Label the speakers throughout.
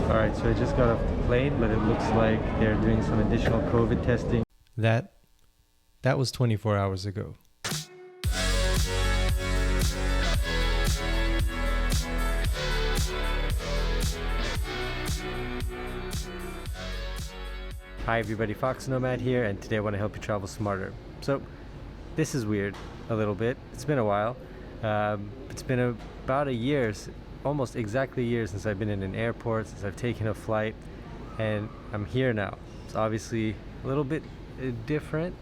Speaker 1: Alright, so I just got off the plane, but it looks like they're doing some additional COVID testing. That was 24 hours ago. Hi everybody, foXnoMad here, and today I want to help you travel smarter. So, this is weird a little bit. It's been a while. It's been about a year, almost exactly a year since I've been in an airport, since I've taken a flight, and I'm here now. It's obviously a little bit different,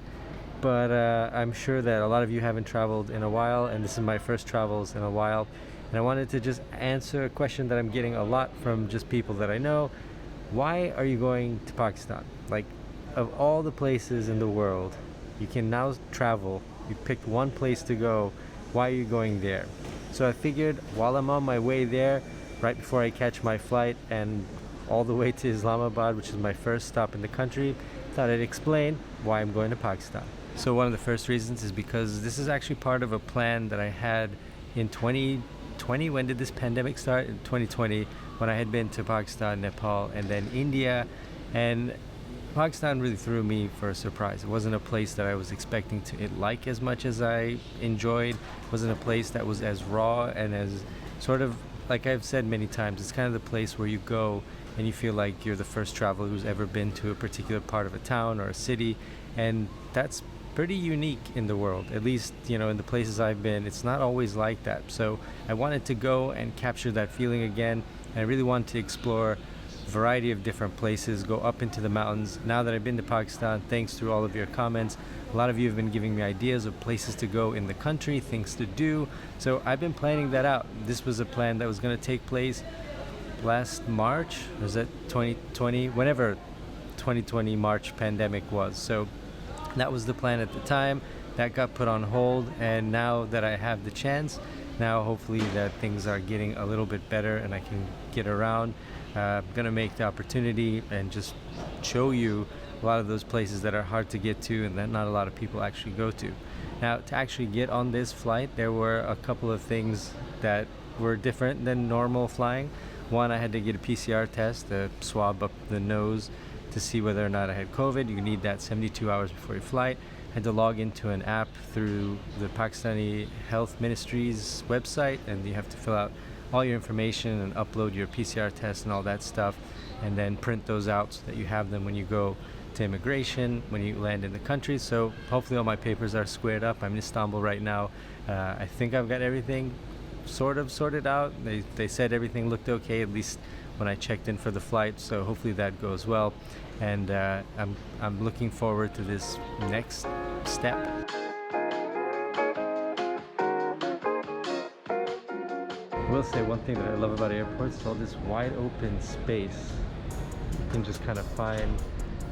Speaker 1: but I'm sure that a lot of you haven't traveled in a while, and this is my first travels in a while. And I wanted to just answer a question that I'm getting a lot from just people that I know. Why are you going to Pakistan? Like, of all the places in the world, you can now travel. You picked one place to go. Why are you going there? So I figured while I'm on my way there, right before I catch my flight and all the way to Islamabad, which is my first stop in the country, thought I'd explain why I'm going to Pakistan. So one of the first reasons is because this is actually part of a plan that I had in 2020. When did this pandemic start? In 2020, when I had been to Pakistan, Nepal, and then India. And Pakistan really threw me for a surprise. It wasn't a place that I was expecting to like as much as I enjoyed. It wasn't a place that was as raw and as sort of, like I've said many times, it's kind of the place where you go and you feel like you're the first traveler who's ever been to a particular part of a town or a city. And that's pretty unique in the world. At least, you know, in the places I've been, it's not always like that. So I wanted to go and capture that feeling again. And I really wanted to explore a variety of different places, go up into the mountains. Now that I've been to Pakistan, thanks to all of your comments, a lot of you have been giving me ideas of places to go in the country, things to do. So I've been planning that out. This was a plan that was going to take place last March, or was it 2020? Whenever 2020 March pandemic was. So that was the plan at the time. That got put on hold, and now that I have the chance, now hopefully that things are getting a little bit better and I can get around. I'm gonna make the opportunity and just show you a lot of those places that are hard to get to and that not a lot of people actually go to. Now, to actually get on this flight, there were a couple of things that were different than normal flying. One, I had to get a PCR test, a swab up the nose to see whether or not I had COVID. You need that 72 hours before your flight. I had to log into an app through the Pakistani Health Ministry's website, and you have to fill out all your information and upload your PCR test and all that stuff, and then print those out so that you have them when you go to immigration, when you land in the country. So hopefully all my papers are squared up. I'm in Istanbul right now. I think I've got everything sort of sorted out. They said everything looked okay, at least when I checked in for the flight, so hopefully that goes well. And I'm looking forward to this next step. I will say one thing that I love about airports is all this wide open space. You can just kind of find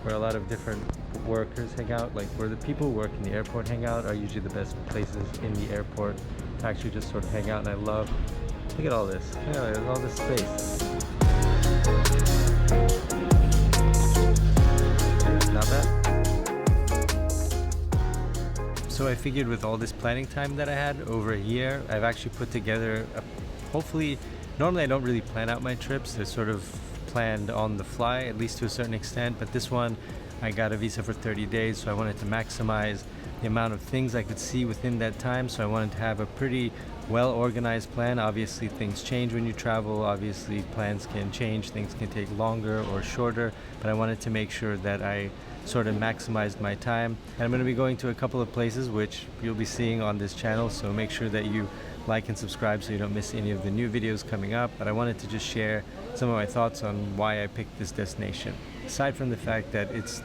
Speaker 1: where a lot of different workers hang out, like where the people who work in the airport hang out are usually the best places in the airport to actually just sort of hang out. And I love, look at all this, there's all this space. Not bad. So I figured with all this planning time that I had over a year, I've actually put together hopefully, normally I don't really plan out my trips. They're sort of planned on the fly, at least to a certain extent, but this one I got a visa for 30 days, so I wanted to maximize the amount of things I could see within that time. So I wanted to have a pretty well-organized plan. Obviously things change when you travel, obviously plans can change, things can take longer or shorter, but I wanted to make sure that I sort of maximized my time. And I'm going to be going to a couple of places which you'll be seeing on this channel, so make sure that you like and subscribe so you don't miss any of the new videos coming up. But I wanted to just share some of my thoughts on why I picked this destination. Aside from the fact that it's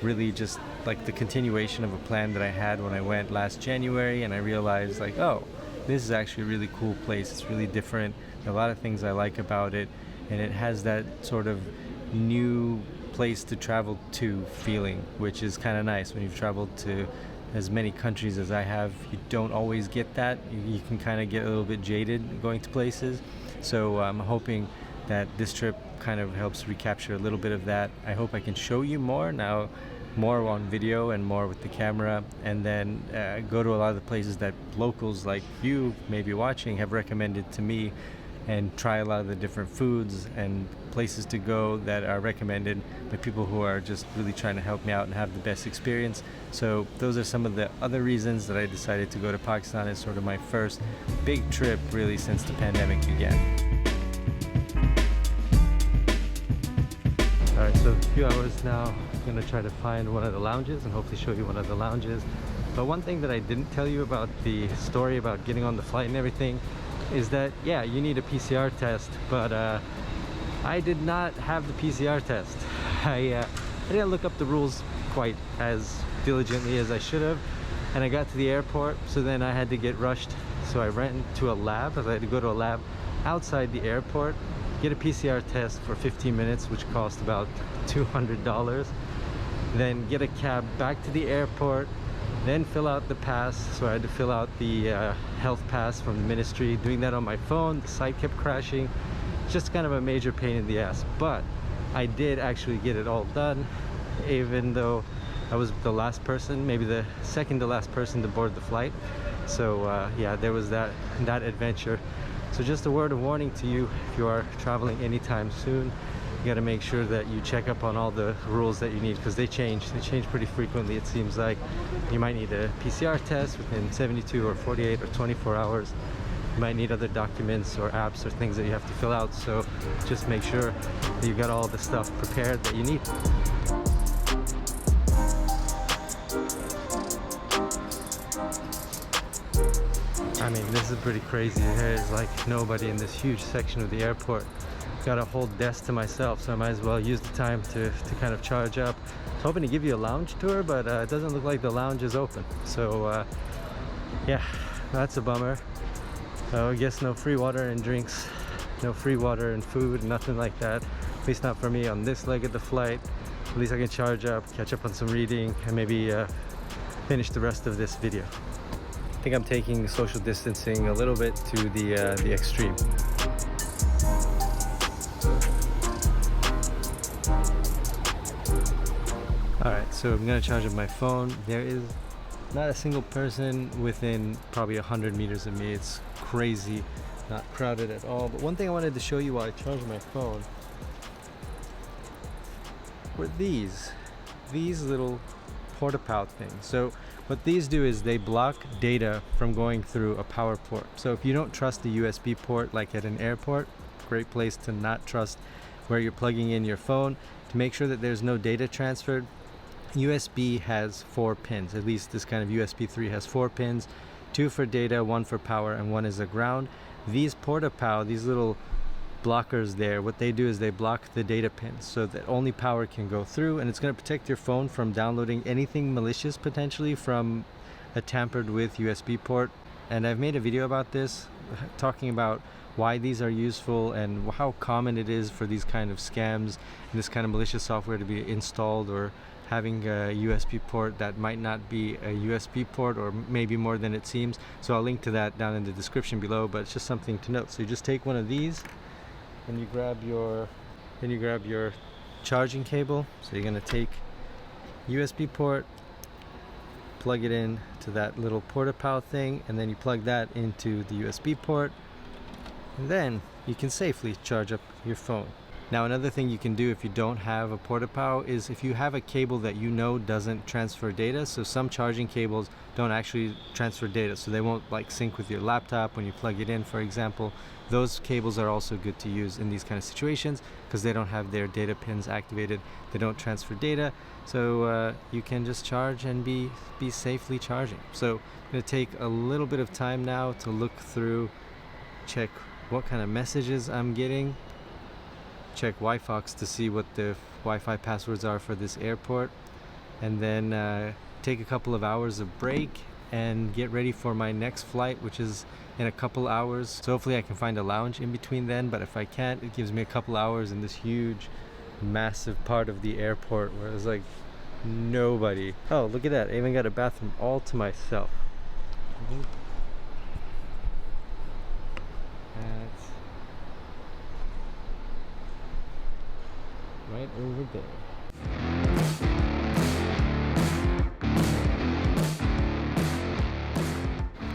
Speaker 1: really just like the continuation of a plan that I had when I went last January, and I realized like, oh, this is actually a really cool place. It's really different. There are a lot of things I like about it, and it has that sort of new place to travel to feeling, which is kind of nice. When you've traveled to as many countries as I have, you don't always get that. You can kind of get a little bit jaded going to places. So I'm hoping that this trip kind of helps recapture a little bit of that. I hope I can show you more now, more on video and more with the camera, and then go to a lot of the places that locals like you may be watching have recommended to me and try a lot of the different foods and places to go that are recommended by people who are just really trying to help me out and have the best experience. So those are some of the other reasons that I decided to go to Pakistan as sort of my first big trip really since the pandemic began. Alright, so a few hours now, I'm gonna try to find one of the lounges and hopefully show you one of the lounges. But one thing that I didn't tell you about the story about getting on the flight and everything is that, yeah, you need a PCR test, but I did not have the PCR test. I didn't look up the rules quite as diligently as I should have, and I got to the airport, so then I had to get rushed. So I ran to a lab, I had to go to a lab outside the airport, get a PCR test for 15 minutes, which cost about $200, then get a cab back to the airport, then fill out the pass. So I had to fill out the health pass from the ministry. Doing that on my phone, the site kept crashing. Just kind of a major pain in the ass, but I did actually get it all done, even though I was the last person, maybe the second to last person to board the flight. So yeah, there was that adventure. So just a word of warning to you, if you are traveling anytime soon, you got to make sure that you check up on all the rules that you need, because they change pretty frequently. It seems like you might need a PCR test within 72 or 48 or 24 hours. You might need other documents or apps or things that you have to fill out, so just make sure that you've got all the stuff prepared that you need. I mean, this is pretty crazy. There's like nobody in this huge section of the airport. Got a whole desk to myself, so I might as well use the time to kind of charge up. I was hoping to give you a lounge tour, but it doesn't look like the lounge is open. So yeah, that's a bummer. I guess no free water and drinks, no free water and food, nothing like that. At least not for me on this leg of the flight. At least I can charge up, catch up on some reading, and maybe finish the rest of this video. I think I'm taking social distancing a little bit to the extreme. Alright, so I'm gonna charge up my phone. There is not a single person within probably 100 meters of me. It's crazy, not crowded at all. But one thing I wanted to show you while I charge my phone were these little port-a-pout things. So what these do is they block data from going through a power port. So if you don't trust the USB port like at an airport, great place to not trust where you're plugging in your phone. To make sure that there's no data transferred, USB has 4 pins. At least this kind of USB 3 has 4 pins, 2 for data, 1 for power, and 1 is a ground. These port-a-pout, these little blockers there, what they do is they block the data pins so that only power can go through, and it's going to protect your phone from downloading anything malicious potentially from a tampered with USB port. And I've made a video about this, talking about why these are useful and how common it is for these kind of scams and this kind of malicious software to be installed, or having a USB port that might not be a USB port, or maybe more than it seems. So I'll link to that down in the description below, but it's just something to note. So you just take one of these and you grab your charging cable. So you're going to take USB port, plug it in to that little port-a-pout thing, and then you plug that into the USB port, and then you can safely charge up your phone. Now, another thing you can do if you don't have a port-a-pout is if you have a cable that you know doesn't transfer data. So some charging cables don't actually transfer data, so they won't like sync with your laptop when you plug it in, for example. Those cables are also good to use in these kind of situations because they don't have their data pins activated. They don't transfer data, so you can just charge and be safely charging. So I'm going to take a little bit of time now to look through, check what kind of messages I'm getting, check Wi-Fox to see what the Wi-Fi passwords are for this airport, and then take a couple of hours of break and get ready for my next flight, which is in a couple hours. So hopefully I can find a lounge in between then, but if I can't, it gives me a couple hours in this huge, massive part of the airport where there's like nobody. Oh, look at that, I even got a bathroom all to myself. That's right over there.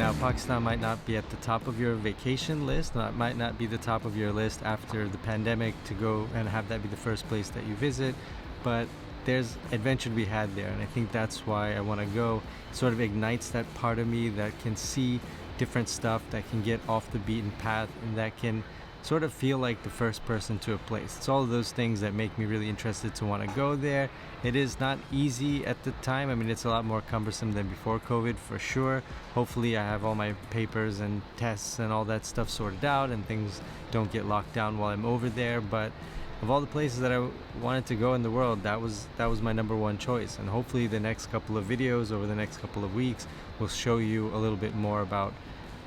Speaker 1: Now, Pakistan might not be at the top of your vacation list, might not be the top of your list after the pandemic to go and have that be the first place that you visit, but there's adventure to be had there, and I think that's why I want to go. It sort of ignites that part of me that can see different stuff, that can get off the beaten path, and that can sort of feel like the first person to a place. It's all of those things that make me really interested to want to go there. It is not easy at the time. I mean, it's a lot more cumbersome than before COVID for sure. Hopefully I have all my papers and tests and all that stuff sorted out and things don't get locked down while I'm over there. But of all the places that I wanted to go in the world, that was my number one choice. And hopefully the next couple of videos over the next couple of weeks will show you a little bit more about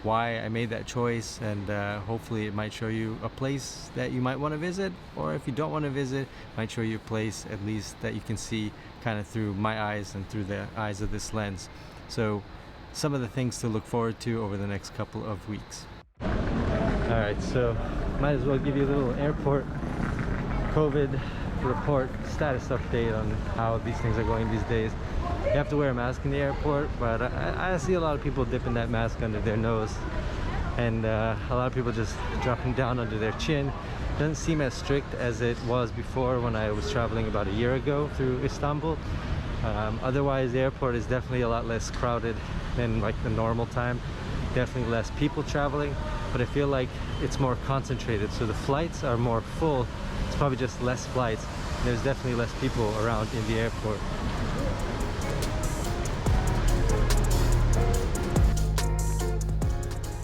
Speaker 1: why I made that choice, and hopefully it might show you a place that you might want to visit, or if you don't want to visit, it might show you a place at least that you can see kind of through my eyes and through the eyes of this lens. So some of the things to look forward to over the next couple of weeks. Alright, so might as well give you a little airport COVID report status update on how these things are going these days. You have to wear a mask in the airport, but I see a lot of people dipping that mask under their nose, and a lot of people just dropping down under their chin. Doesn't seem as strict as it was before when I was traveling about a year ago through Istanbul. Otherwise, the airport is definitely a lot less crowded than like the normal time. Definitely less people traveling, but I feel like it's more concentrated, so the flights are more full. It's probably just less flights. There's definitely less people around in the airport.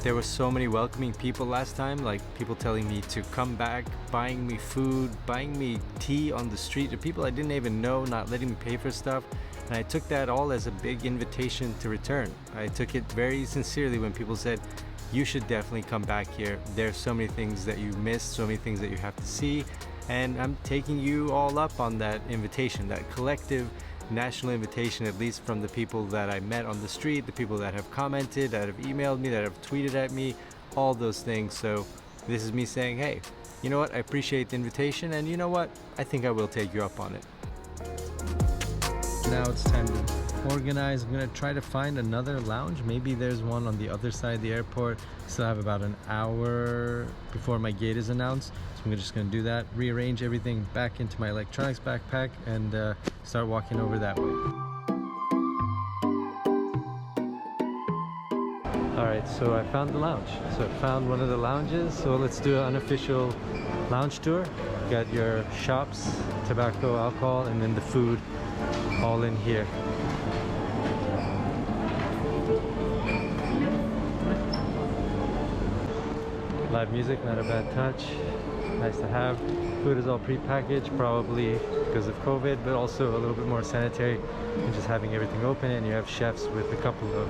Speaker 1: There were so many welcoming people last time, like people telling me to come back, buying me food, buying me tea on the street, or people I didn't even know not letting me pay for stuff. And I took that all as a big invitation to return. I took it very sincerely when people said, you should definitely come back here. There's so many things that you missed, so many things that you have to see. And I'm taking you all up on that invitation, that collective national invitation, at least from the people that I met on the street, the people that have commented, that have emailed me, that have tweeted at me, all those things. So this is me saying, hey, you know what, I appreciate the invitation, and you know what, I think I will take you up on it. Now it's time to organize. I'm gonna try to find another lounge. Maybe there's one on the other side of the airport. Still have about an hour before my gate is announced, so I'm just gonna do that, rearrange everything back into my electronics backpack, and start walking over that way. Alright, so I found the lounge. So I found one of the lounges, so let's do an unofficial lounge tour. You got your shops, tobacco, alcohol, and then the food all in here. Live music, not a bad touch. Nice to have. Food is all pre-packaged, probably because of COVID, but also a little bit more sanitary and just having everything open. And you have chefs with a couple of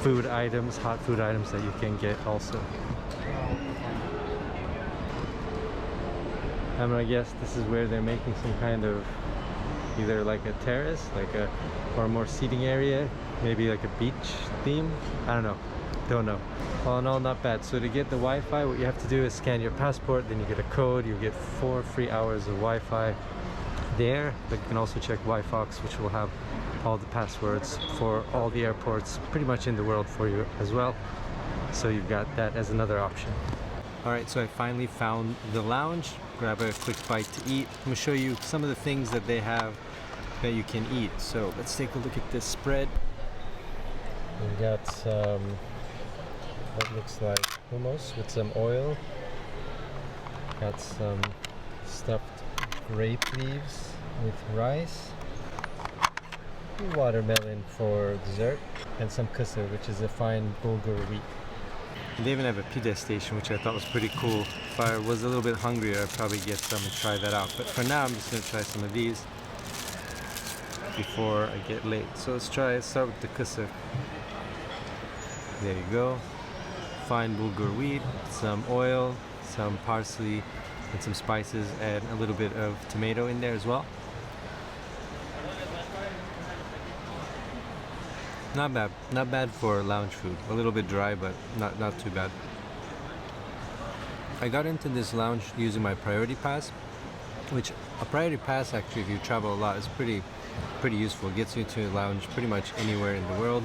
Speaker 1: food items, hot food items that you can get also. I'm gonna guess this is where they're making some kind of either like a terrace, or a more seating area, maybe like a beach theme. I don't know. All in all, not bad. So to get the Wi-Fi, what you have to do is scan your passport, then you get a code. You get 4 free hours of Wi-Fi there. But you can also check Wi-Fox, which will have all the passwords for all the airports pretty much in the world for you as well. So you've got that as another option. Alright, so I finally found the lounge. Grab a quick bite to eat. I'm going to show you some of the things that they have that you can eat. So let's take a look at this spread. We've got some, what looks like hummus with some oil. Got some stuffed grape leaves with rice. Watermelon for dessert. And some kusur, which is a fine bulgur wheat. They even have a pide station, which I thought was pretty cool. If I was a little bit hungrier, I'd probably get some and try that out. But for now, I'm just going to try some of these before I get late. So let's start with the kusur. There you go. Fine bulgur wheat, some oil, some parsley, and some spices, and a little bit of tomato in there as well. Not bad. Not bad for lounge food. A little bit dry, but not too bad. I got into this lounge using my priority pass, which a priority pass actually, if you travel a lot, is pretty useful. It gets you to a lounge pretty much anywhere in the world.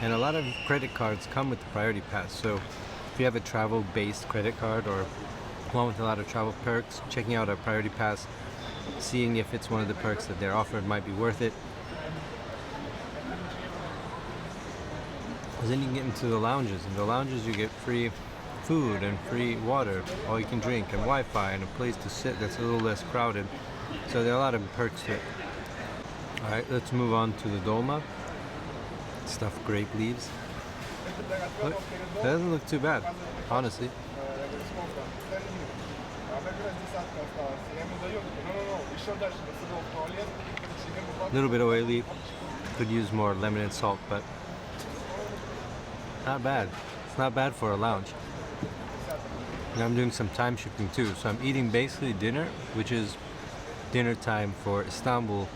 Speaker 1: And a lot of credit cards come with the priority pass. So if you have a travel-based credit card or one with a lot of travel perks, checking out a priority pass, seeing if it's one of the perks that they're offered might be worth it. Because then you can get into the lounges. In the lounges you get free food and free water, all you can drink, and Wi-Fi, and a place to sit that's a little less crowded. So there are a lot of perks to it. Alright, let's move on to the dolma. Stuffed grape leaves. Look, that doesn't look too bad, honestly. A little bit oily, could use more lemon and salt, but not bad. It's not bad for a lounge. Now I'm doing some time shifting too, so I'm eating basically dinner, which is dinner time for Istanbul,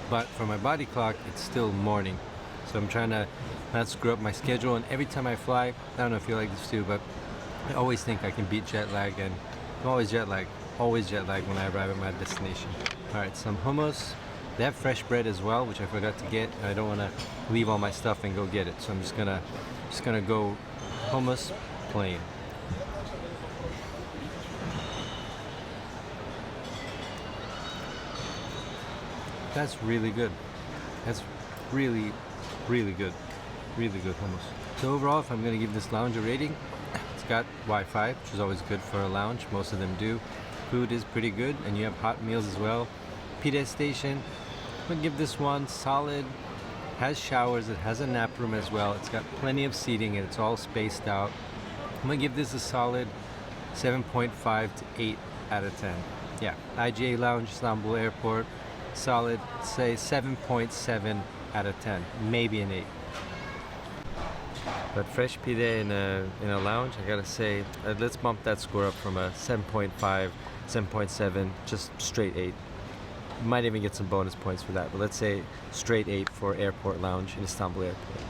Speaker 1: but for my body clock it's still morning. So I'm trying to not screw up my schedule, and every time I fly, I don't know if you like this too, but I always think I can beat jet lag, and I'm always jet lag when I arrive at my destination. Alright, some hummus. They have fresh bread as well, which I forgot to get. I don't want to leave all my stuff and go get it, so I'm just gonna go hummus plain. That's really good. That's really good. Really good hummus. So overall, if I'm going to give this lounge a rating, it's got Wi-Fi, which is always good for a lounge. Most of them do. Food is pretty good, and you have hot meals as well. Pide station, I'm going to give this one solid. Has showers, it has a nap room as well. It's got plenty of seating, and it's all spaced out. I'm going to give this a solid 7.5 to 8 out of 10. Yeah, IGA Lounge, Istanbul Airport. Solid, say 7.7 out of 10, maybe an 8. But fresh pide in a lounge, I gotta say, let's bump that score up from a 7.5, 7.7, just straight 8. Might even get some bonus points for that, but let's say straight 8 for airport lounge in Istanbul Airport.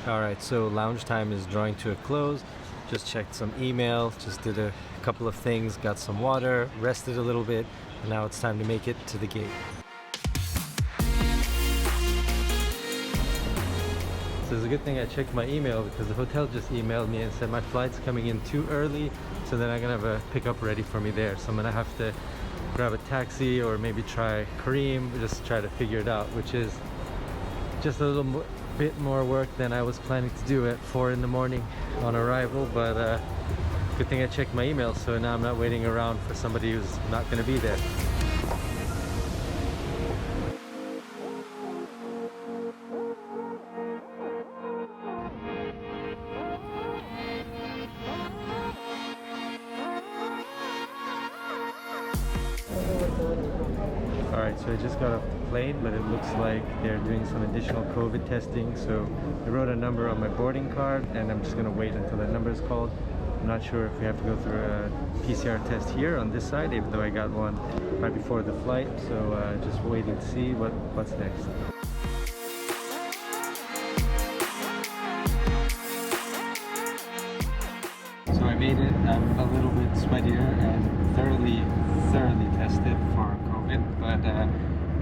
Speaker 1: Alright, so lounge time is drawing to a close. Just checked some email, just did a couple of things, got some water, rested a little bit, and now it's time to make it to the gate. So it's a good thing I checked my email, because the hotel just emailed me and said my flight's coming in too early, so then I'm gonna have a pickup ready for me there. So I'm gonna have to grab a taxi or maybe try Kareem, just try to figure it out, which is just a little bit more work than I was planning to do at 4 in the morning on arrival, but good thing I checked my email, so now I'm not waiting around for somebody who's not gonna be there. Alright, so I just got off the plane, but it looks like they're doing some additional COVID testing. So I wrote a number on my boarding card, and I'm just going to wait until that number is called. I'm not sure if we have to go through a PCR test here on this side, even though I got one right before the flight. So just waiting to see what's next. So I made it. I'm a little bit sweatier and thoroughly tested for COVID, but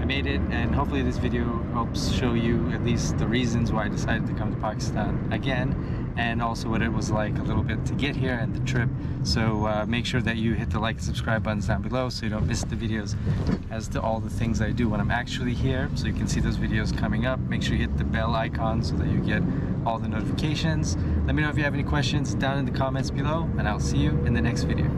Speaker 1: I made it, and hopefully this video helps show you at least the reasons why I decided to come to Pakistan again, and also what it was like a little bit to get here and the trip. So make sure that you hit the like and subscribe buttons down below so you don't miss the videos as to all the things I do when I'm actually here, so you can see those videos coming up. Make sure you hit the bell icon so that you get all the notifications. Let me know if you have any questions down in the comments below, and I'll see you in the next video.